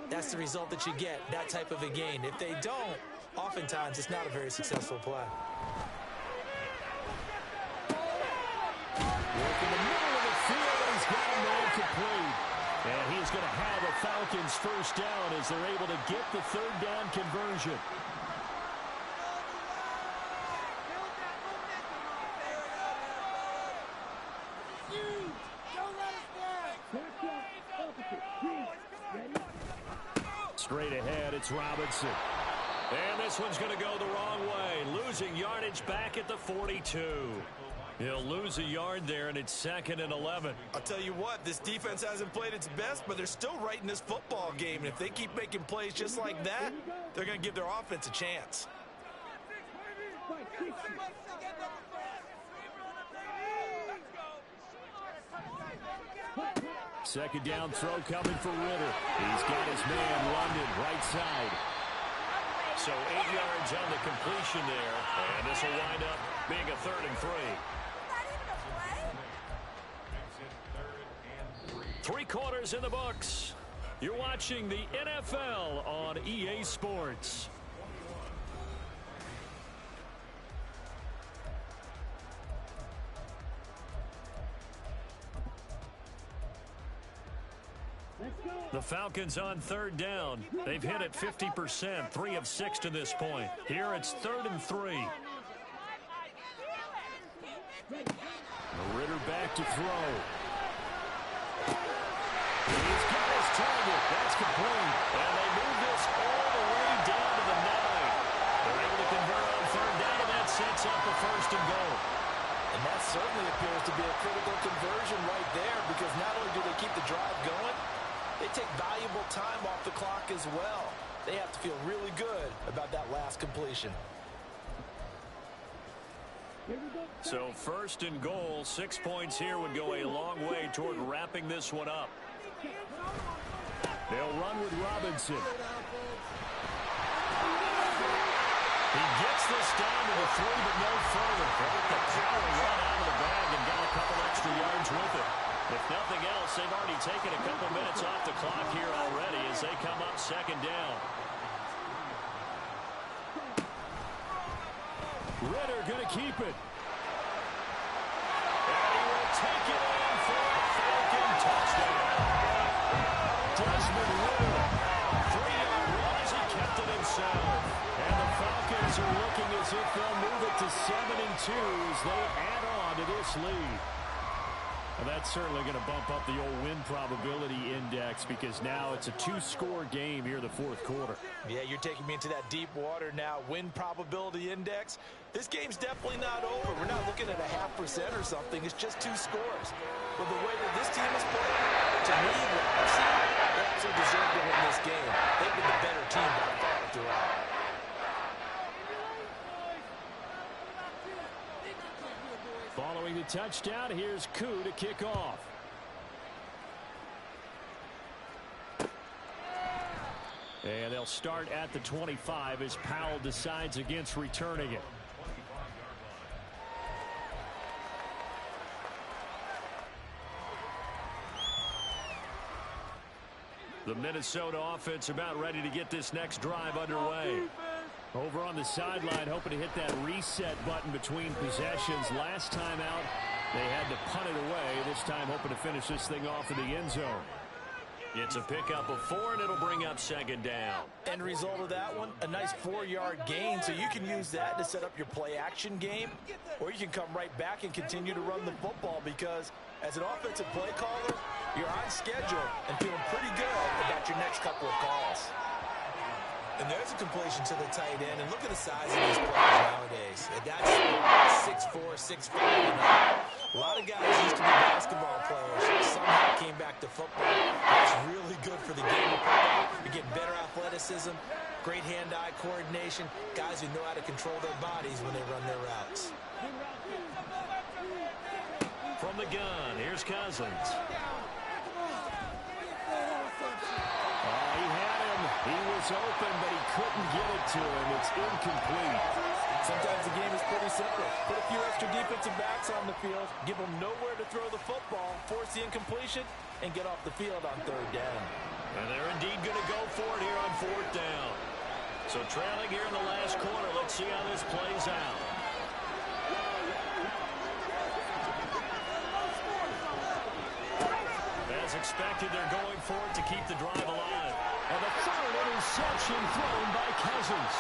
that's the result that you get, that type of a gain. If they don't, oftentimes it's not a very successful play. Work in the middle of the field, and he's got him there complete. And he's going to have a Falcons first down as they're able to get the third down conversion. Straight ahead, it's Robinson. And this one's going to go the wrong way. Losing yardage back at the 42. He'll lose a yard there, and it's 2nd and 11. I'll tell you what, this defense hasn't played its best, but they're still right in this football game. And if they keep making plays just like that, they're going to give their offense a chance. Second down throw coming for Ritter. He's got his man London right side. So 8 yards on the completion there, and this will wind up being a 3rd and 3. 3 quarters in the books. You're watching the NFL on EA Sports. The Falcons on third down. They've hit it 50%, 3 of 6 to this point. Here it's 3rd and 3. Ritter back to throw. He's got his target. That's complete. And they move this all the way down to the first and goal. And that certainly appears to be a critical conversion right there, because not only do they keep the drive going, they take valuable time off the clock as well. They have to feel really good about that last completion. So first and goal, 6 points here would go a long way toward wrapping this one up. They'll run with Robinson. He gets this down to the 3, but no further. They get the power run out of the bag and got a couple extra yards with it. If nothing else, they've already taken a couple minutes off the clock here already as they come up second down. Ritter going to keep it. And he will take it in for a Falcon touchdown. Desmond Ritter, 3-yard run as he kept it himself. And the Falcons are looking as if they'll move it to 7-2 as they add on to this lead. Well, that's certainly going to bump up the old win probability index, because now it's a 2-score game here in the fourth quarter. Yeah, you're taking me into that deep water now. Win probability index. This game's definitely not over. We're not looking at a 0.5% or something. It's just 2 scores. But the way that this team is playing, to me, they actually deserve to win this game. They've been the better team by far throughout. Following the touchdown, here's Koo to kick off. And they'll start at the 25 as Powell decides against returning it. The Minnesota offense about ready to get this next drive underway. Over on the sideline, hoping to hit that reset button between possessions. Last time out, they had to punt it away. This time, hoping to finish this thing off in the end zone. It's a pickup of 4, and it'll bring up second down. End result of that one, a nice 4-yard gain, so you can use that to set up your play-action game, or you can come right back and continue to run the football, because as an offensive play caller, you're on schedule and feeling pretty good about your next couple of calls. And there's a completion to the tight end. And look at the size of these players nowadays. And that's 6'4", 6'5". A lot of guys used to be basketball players. Somehow came back to football. That's really good for the game of football. You're getting better athleticism, great hand-eye coordination, guys who know how to control their bodies when they run their routes. From the gun, here's Cousins. He was open, but he couldn't get it to him. It's incomplete. Sometimes the game is pretty simple. Put a few extra defensive backs on the field, give them nowhere to throw the football, force the incompletion, and get off the field on 3rd down. And they're indeed going to go for it here on 4th down. So trailing here in the last quarter, let's see how this plays out. As expected, they're going for it to keep the drive alive. And the 3rd interception thrown by Cousins.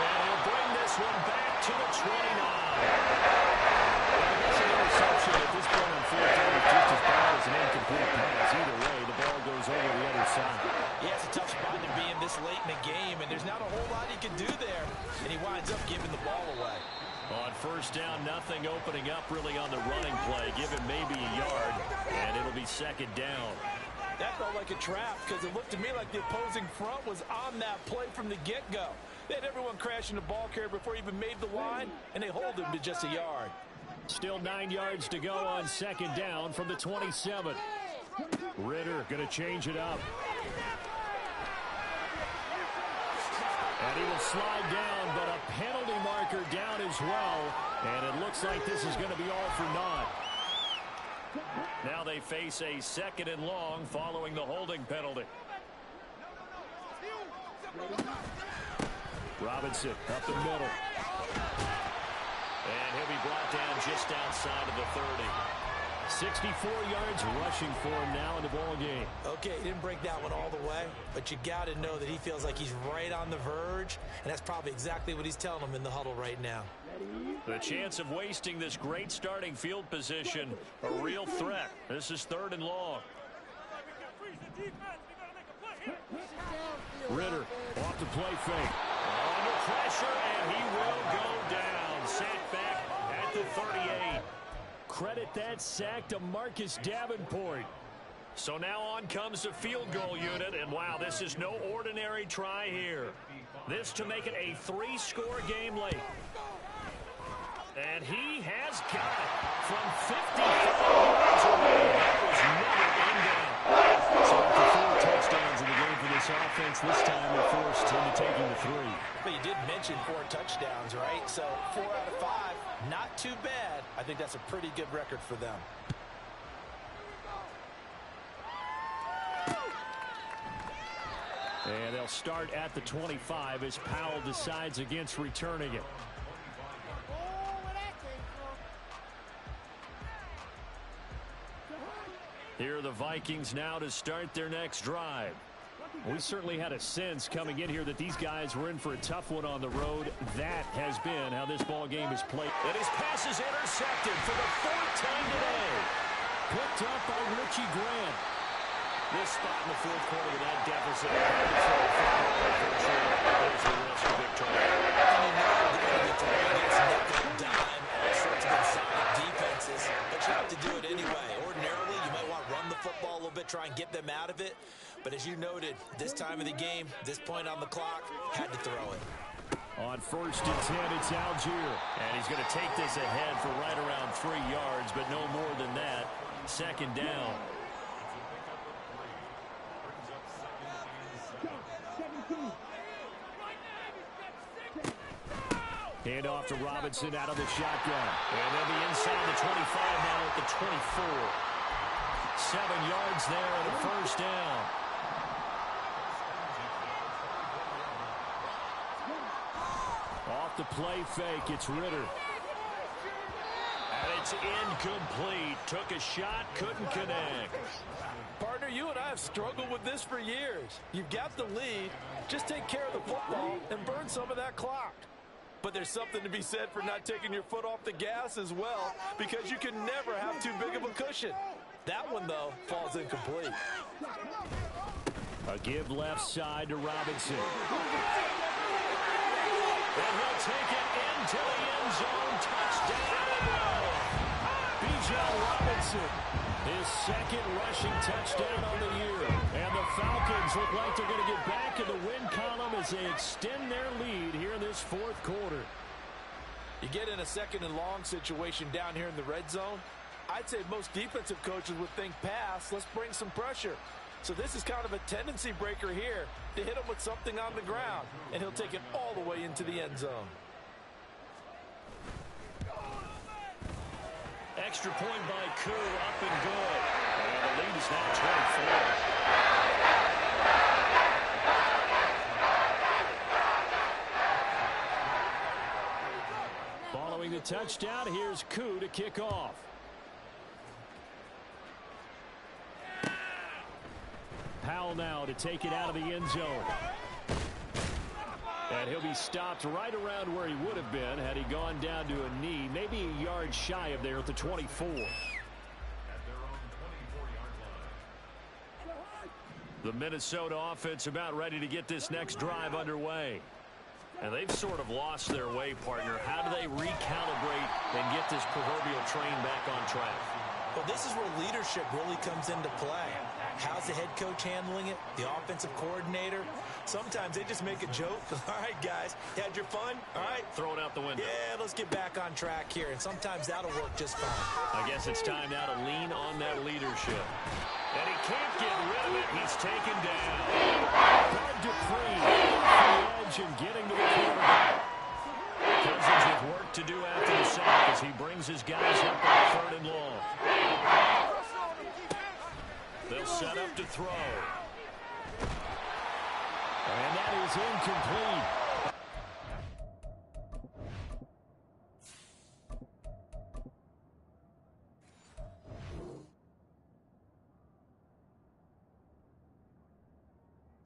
And he'll bring this one back to the 29. I guess an interception at this point on 4th down is just as bad as an incomplete pass. Either way, the ball goes over the other side. Yeah, it's a tough spot to be in this late in the game, and there's not a whole lot he can do there. And he winds up giving the ball away. On 1st down, nothing opening up really on the running play. Give him maybe a yard, and it'll be 2nd down. That felt like a trap, because it looked to me like the opposing front was on that play from the get-go. They had everyone crashing the ball carrier before he even made the line, and they hold him to just a yard. Still 9 yards to go on 2nd down from the 27. Ritter going to change it up. And he will slide down, but a penalty marker down as well. And it looks like this is going to be all for naught. Now they face a 2nd and long following the holding penalty. Robinson up the middle. And he'll be brought down just outside of the 30. 64 yards rushing for him now in the ball game. Okay, he didn't break that one all the way, but you got to know that he feels like he's right on the verge, and that's probably exactly what he's telling him in the huddle right now. The chance of wasting this great starting field position, a real threat. This is 3rd and long. Ritter off the play fake. On the pressure, and he will go down. Sacked back at the 38. Credit that sack to Marcus Davenport. So now on comes the field goal unit, and wow, this is no ordinary try here. This to make it a 3-score game late. And he has got it from 55 yards away. That was never in doubt. So after 4 touchdowns in the game for this offense, this time they're forced into taking the 3. But you did mention 4 touchdowns, right? So 4 out of 5, not too bad. I think that's a pretty good record for them. And they'll start at the 25 as Powell decides against returning it. Here are the Vikings now to start their next drive. We certainly had a sense coming in here that these guys were in for a tough one on the road. That has been how this ball game is played. And his pass is intercepted for the 4th time today. Picked up by Richie Grant. This spot in the 4th quarter with that deficit. There's the risk of victory. And you know you're going to be throwing against nickel, dime, all sorts of solid defenses, but you have to do it anyway. Ordinarily, you might want to run the football a little bit, try and get them out of it. But as you noted, this time of the game, this point on the clock, had to throw it. On 1st and 10, it's Algier. And he's going to take this ahead for right around 3 yards, but no more than that. 2nd down. Hand off to Robinson out of the shotgun. And they'll be inside the 25 now at the 24. 7 yards there and a 1st down. Off the play fake, it's Ritter. And it's incomplete. Took a shot, couldn't connect. Partner, you and I have struggled with this for years. You've got the lead. Just take care of the football and burn some of that clock. But there's something to be said for not taking your foot off the gas as well, because you can never have too big of a cushion. That one, though, falls incomplete. A give left side to Robinson. And he'll take it into the end zone. Touchdown. Bijan Robinson, his 2nd rushing touchdown on the year. And the Falcons look like they're going to get back in the win column as they extend their lead here in this 4th quarter. You get in a 2nd and long situation down here in the red zone. I'd say most defensive coaches would think pass, let's bring some pressure. So this is kind of a tendency breaker here to hit him with something on the ground, and he'll take it all the way into the end zone. Extra point by Koo, up and good. And the lead is now 24. Following the touchdown, here's Koo to kick off. Powell now to take it out of the end zone. And he'll be stopped right around where he would have been had he gone down to a knee, maybe a yard shy of there at the 24. The Minnesota offense about ready to get this next drive underway. And they've sort of lost their way, partner. How do they recalibrate and get this proverbial train back on track? Well, this is where leadership really comes into play. How's the head coach handling it? The offensive coordinator? Sometimes they just make a joke. All right, guys, you had your fun? All right. Throw it out the window. Yeah, let's get back on track here. And sometimes that'll work just fine. I guess it's time now to lean on that leadership. And he can't get rid of it. He's taken down. Bud Dupree off the edge and getting to the quarterback. Cousins with work to do after the sack as he brings his guys up on 3rd and long. They'll set up to throw. And that is incomplete.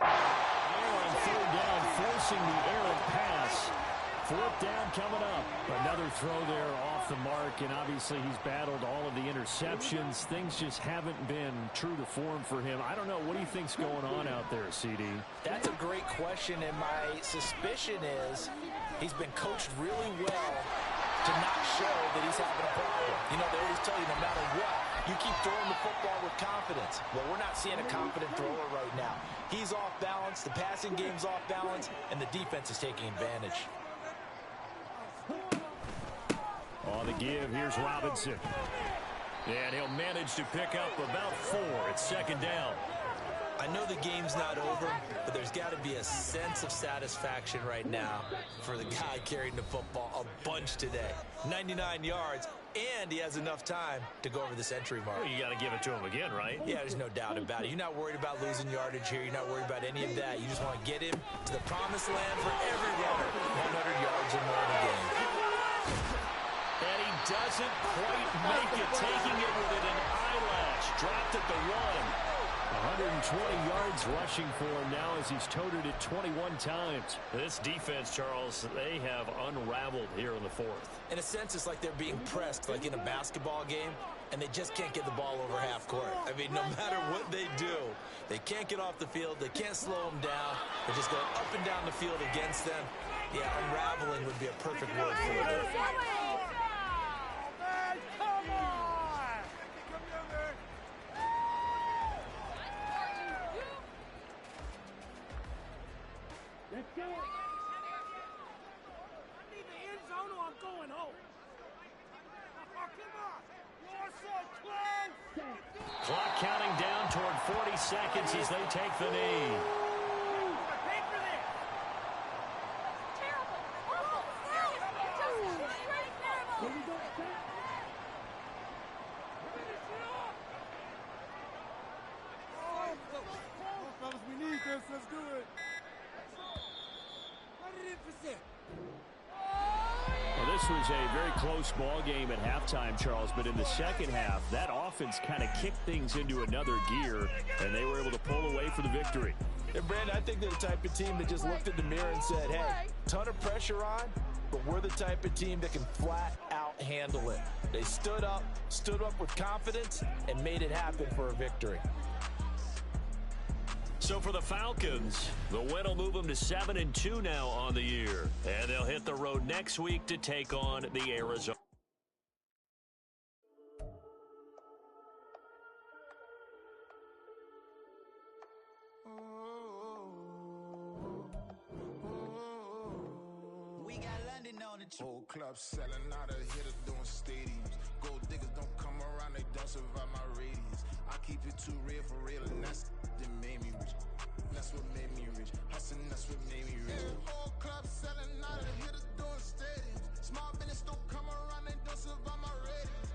On 3rd down, forcing the errant pass. Fourth down coming up. Another throw there off the mark, and obviously he's battled all of the interceptions. Things just haven't been true to form for him. I don't know. What do you think's going on out there, CD? That's a great question, and my suspicion is he's been coached really well to not show that he's having a problem. You know, they always tell you no matter what, you keep throwing the football with confidence. Well, we're not seeing a confident thrower right now. He's off balance, the passing game's off balance, and the defense is taking advantage. On the give, here's Robinson. And he'll manage to pick up about 4. It's second down. I know the game's not over, but there's got to be a sense of satisfaction right now for the guy carrying the football a bunch today. 99 yards, and he has enough time to go over the century mark. Well, you got to give it to him again, right? Yeah, there's no doubt about it. You're not worried about losing yardage here. You're not worried about any of that. You just want to get him to the promised land for every runner. 100 yards or more in a game. And he doesn't quite make it, taking it within an eyelash. Dropped at the 1. 120 yards rushing for him now as he's toted it 21 times. This defense, Charles, they have unraveled here in the fourth. In a sense, it's like they're being pressed, like in a basketball game, and they just can't get the ball over half court. I mean, no matter what they do, they can't get off the field. They can't slow them down. They're just going up and down the field against them. Yeah, unraveling would be a perfect word for it. Clock counting down toward 40 seconds as they take the knee. Fellas, we need this. Let's do it. 100%. Well, this was a very close ball game at halftime, Charles, but in the second half, that offense kind of kicked things into another gear, and they were able to pull away for the victory. And, Brandon, I think they're the type of team that just looked in the mirror and said, hey, ton of pressure on, but we're the type of team that can flat out handle it. They stood up with confidence, and made it happen for a victory. So for the Falcons, the win will move them to 7-2 now on the year. And they'll hit the road next week to take on the Arizona. We got London on the whole club selling out of hitter doing stadiums. Gold diggers don't come around, they don't survive my radius. I keep it too real for real, and that's that made me rich. That's what made me rich. Hustling, that's what made me rich. Whole club selling out of hitters doing stadiums. Small business don't come around, they don't survive my radius.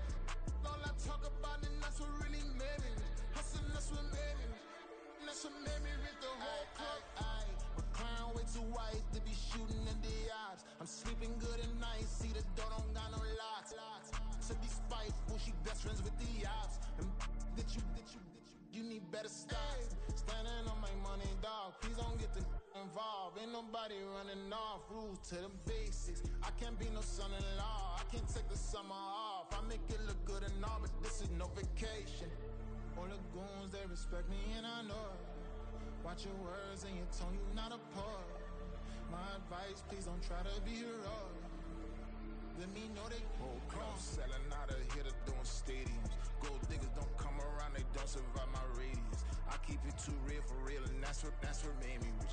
All I talk about, and that's what really made me rich. Hustling, that's what made me rich. That's what made me rich. The whole club. McLaren way too white to be shooting in the odds. I'm sleeping good at night, see the door don't got no locks. To be spiteful, she best friends with the ops. And you need better stocks. Standing on my money, dog. Please don't get the involved. Ain't nobody running off. Rules to the basics. I can't be no son-in-law. I can't take the summer off. I make it look good and all, but this is no vacation. All the goons, they respect me and I know it. Watch your words and your tone, you not a poet. My advice, please don't try to be heroic. Let me know they whole club selling out of hitter doing stadiums. Gold diggers don't come around, they don't survive my radius. I keep it too real for real, and that's what made me rich.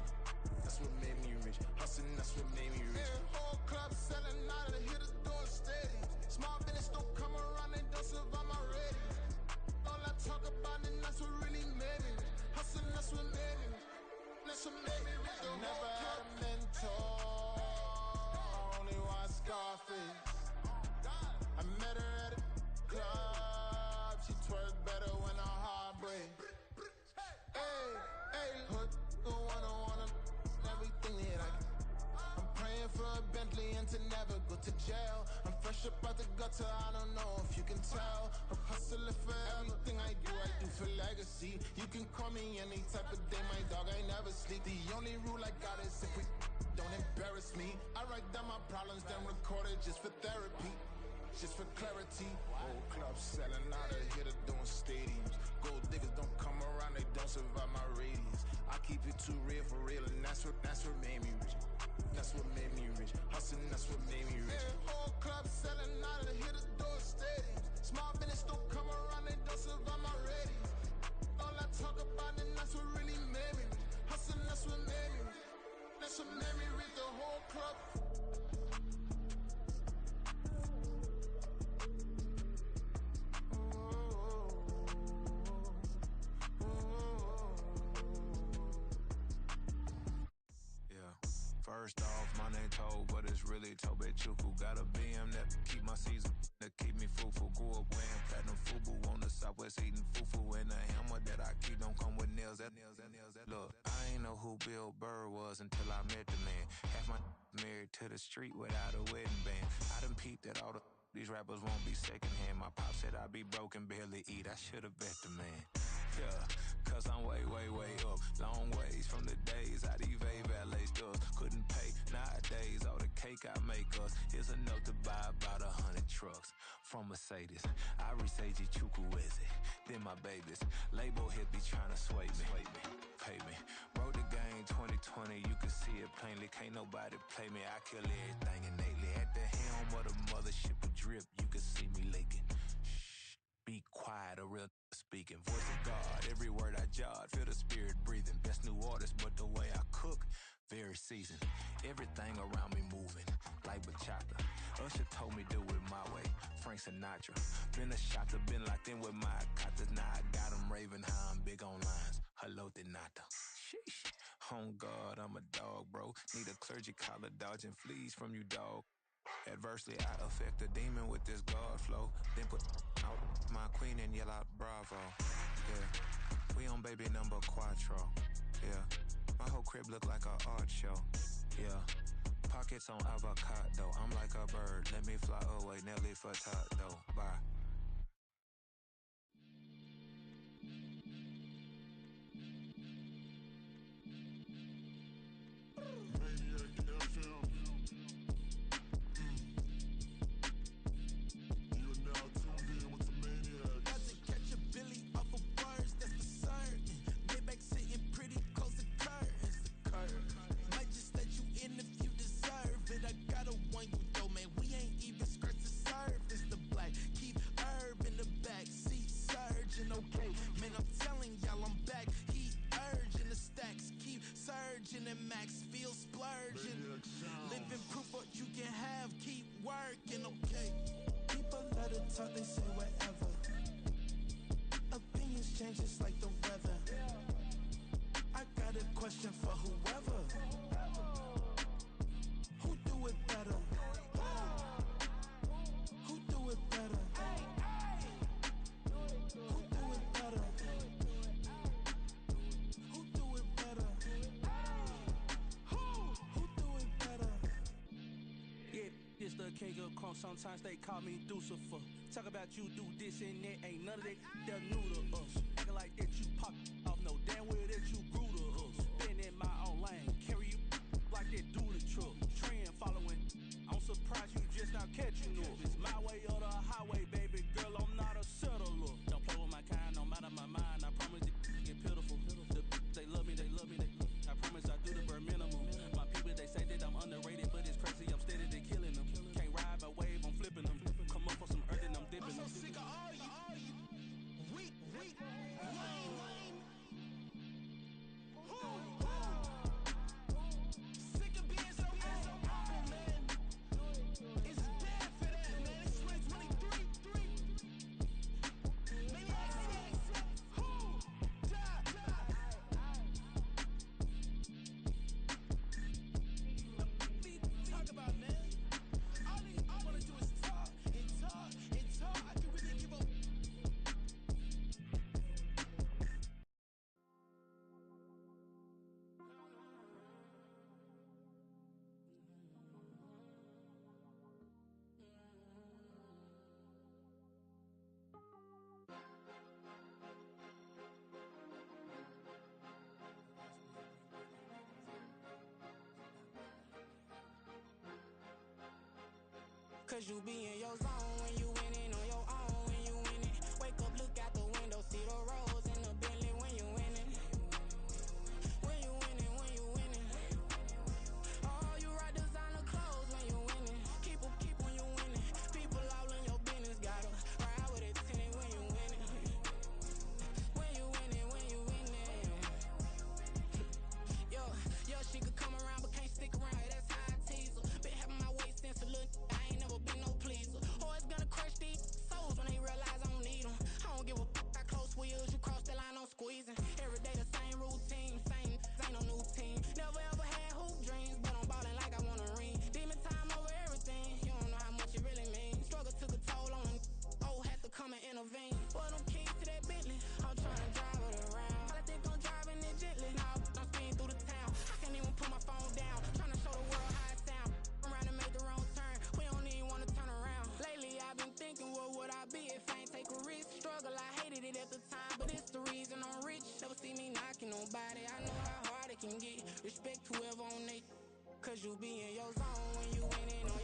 That's what made me rich. Hustling, that's what made me rich. Whole club selling out of hitters doing stadiums. Small business don't come around, they don't survive my radius. All I talk about, and that's what really made me rich. Hustling, that's what made me rich. That's what made me rich. I never had a mentor. Only one Scarface. I met her at a club. She twerks better when her heart breaks. Hey, hood, wanna everything that I can. I'm praying for a Bentley and to never go to jail. I'm fresh up out the gutter, I don't know if you can tell. I'm hustling for everything I do for legacy. You can call me any type of day, my dog, I never sleep. The only rule I got is if we don't embarrass me. I write down my problems, then record it just for therapy. Just for clarity, whole club selling out of here to doing stadiums. Gold diggers don't come around, they don't survive my radius. I keep it too real for real, and that's what made me rich. That's what made me rich. Hustling, that's what made me rich. Whole club selling out of here to doing stadiums. Small business don't come around, they don't survive my radius. All I talk about, and that's what really made me rich. Hustling, that's what made me rich. That's what made me rich. The whole club. First off, my name Toe, but it's really Tobe Chuku. Got a BM that keep my season, that keep me fruitful. Grew up wearing platinum FUBU on the Southwest eating fufu. And the hammer that I keep don't come with nails. Look, I ain't know who Bill Burr was until I met the man. Half my married to the street without a wedding band. I done peeped that all these rappers won't be secondhand. My pop said I'd be broken, barely eat. I should've bet the man. Yeah, cause I'm way up. Long ways from the days I evade valet stores. Couldn't pay nowadays. All the cake I make us is enough to buy about 100 trucks from Mercedes. I resage Chukwueze, then my babies. Label hit be trying to sway me. Pay me. Wrote the game 2020, you can see it plainly. Can't nobody play me. I kill everything innately. At the helm of the mothership with drip, you can see me leaking. Shh, be quiet, a real speaking. Voice of God, every word I jot, feel the spirit breathing. Best new artist, but the way I cook, very seasoned. Everything around me moving, like bachata. Usher told me do it my way, Frank Sinatra. Been a shotter, been locked in with my katas. Now I got them raving how I'm big on lines. Hello, Denata. Sheesh. On God, I'm a dog, bro. Need a clergy collar, dodging fleas from you, dog. Adversely, I affect the demon with this God flow. Then put out my queen and yell out bravo. Yeah, we on baby number quattro. Yeah, my whole crib look like a art show. Yeah, pockets on avocado. I'm like a bird, let me fly away. Nelly Furtado. Bye. Talk, they say whatever. Opinions change just like the weather. I got a question for whoever. Who do it better? Who do it better? Who do it better? Who do it better? Who do it better? Yeah, it's the king of crunk. Sometimes they call me Lucifer. Talk about you do this and that, ain't none of that, they're new to us. Acting like that you pop off, no damn well that you grew to us. Been in my own lane, carry you like that do the truck. Trend following, I'm surprised you just now catching up. It's my way or the highway, baby girl, I'm not a settler. Don't play with my kind, I'm out of my mind, I promise it get pitiful. They love me, I promise I do the bare minimum. My people, they say that I'm underrated, but it's crazy, I'm steady, they killing them. Can't ride my wave, I'm flipping them. Come up for some earth and I'm dipping them. I'm so sick of all you weak Cause you be in your zone when you winning on your own when you winning. Wake up, look out the window, see the roads in the Bentley when you winning. When you winning, when you winning. Oh, you rock designer clothes when you winning. Keep when you winning. People all in your business, gotta ride with it tinted when you winning. When you winning, when you winning. Yo, she could come around but can't stick around. Hey, that's how I tease her. Been having my waist since a little. I ain't never been no pleaser. Always gonna crush these souls when they realize I don't need them. I don't give a I close wheels, you cross the line, I'm squeezing. Every day the same routine, same ain't no new team. Never ever had hoop dreams, but I'm ballin' like I wanna ring. Demon time over everything, you don't know how much it really means. Struggle took a toll on them, had to come and intervene. Boy, them keys to that Bentley, I'm tryna drive it around. I think I'm driving it gently, now I'm speeding through the town. I can't even put my phone down, tryna show the world how it sound. Around and make the wrong turn, we don't even wanna turn around. Lately I've been thinking, what would I be if I ain't take a risk? Struggle, I hated it at the time, but it's the reason I'm rich. Never see me knocking nobody, I know how hard it can get. Respect whoever on they, cause you be in your zone when you winning on